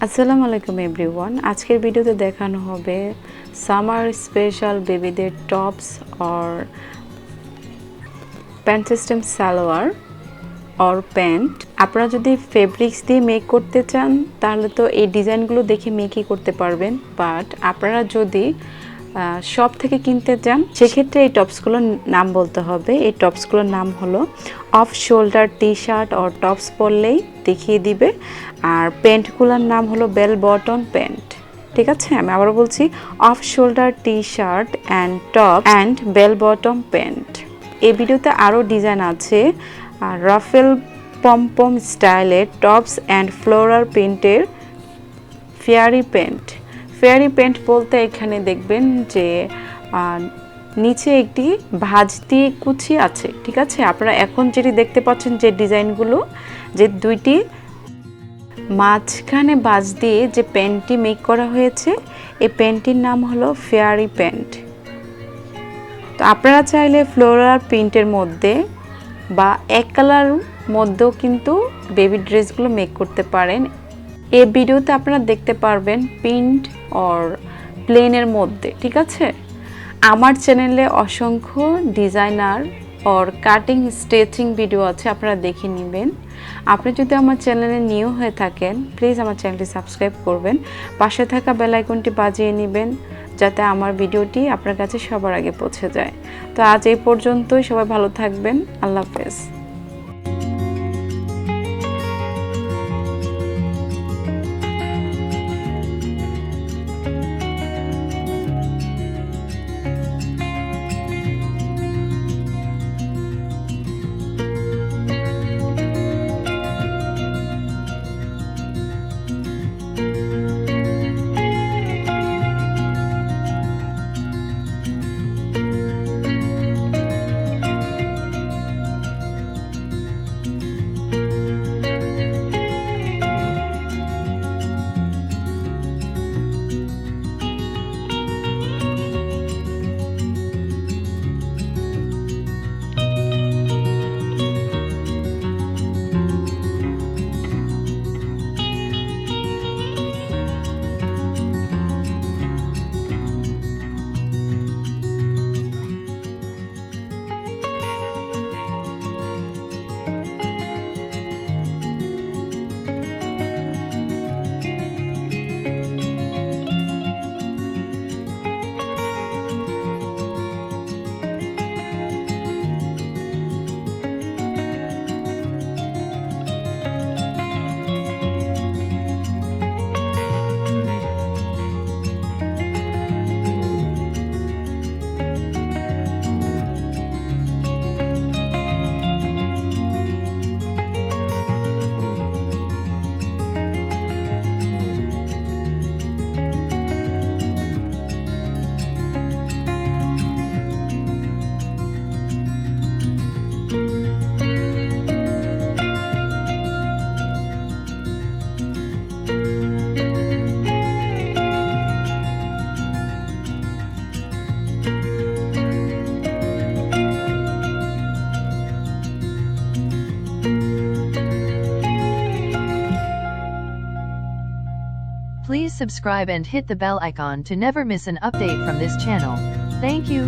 আসসালামু আলাইকুম এভরিওয়ান। আজকের ভিডিওতে দেখানো হবে সামার স্পেশাল বেবিদের tops or pant system salwar or pant. আপনারা যদি ফেব্রিক্স দিয়ে মেক করতে চান তাহলে তো এই ডিজাইনগুলো দেখে মেকই করতে পারবেন, বাট আপনারা যদি শপ থেকে কিনতে চান সেক্ষেত্রে এই টপসগুলোর নাম বলতে হবে। এই টপসগুলোর নাম হলো off shoulder T shirt or tops পরলেই দেখিয়ে দিবে। আর প্যান্টগুলোর নাম হলো বেল বটম প্যান্ট। ঠিক আছে, আমি আবারও বলছি, off shoulder T shirt and top and bell bottom pant. এই ভিডিওতে আরও ডিজাইন আছে, রাফেল পমপম স্টাইলের টপস অ্যান্ড ফ্লোরাল প্রিন্টের ফেয়ারি প্যান্ট। ফেয়ারি প্যান্ট বলতে এখানে দেখবেন যে নিচে একটি ভাঁজ দিয়ে কুচি আছে। ঠিক আছে, আপনারা এখন যেটি দেখতে পাচ্ছেন যে ডিজাইনগুলো, যে দুইটি মাঝখানে ভাঁজ দিয়ে যে প্যান্টটি মেক করা হয়েছে, এই প্যান্টটির নাম হলো ফেয়ারি প্যান্ট। তো আপনারা চাইলে ফ্লোরাল প্রিন্টের মধ্যে বা এক কালার মধ্যেও কিন্তু বেবি ড্রেসগুলো মেক করতে পারেন। এই ভিডিওতে আপনারা দেখতে পারবেন প্রিন্ট অর প্লেনের মধ্যে। ঠিক আছে, আমার চ্যানেলে অসংখ্য designer or cutting stitching video আছে, আপনারা দেখে নেবেন। আপনি যদি আমার চ্যানেলে নিউ হয়ে থাকেন প্লিজ আমার চ্যানেলটি সাবস্ক্রাইব করবেন, পাশে থাকা বেল আইকনটি বাজিয়ে নেবেন যাতে আমার ভিডিওটি আপনার কাছে সবার আগে পৌঁছে যায়। তো আজ এই পর্যন্তই, সবাই ভালো থাকবেন, আল্লাহ হাফেজ। Please subscribe and hit the bell icon to never miss an update from this channel. Thank you.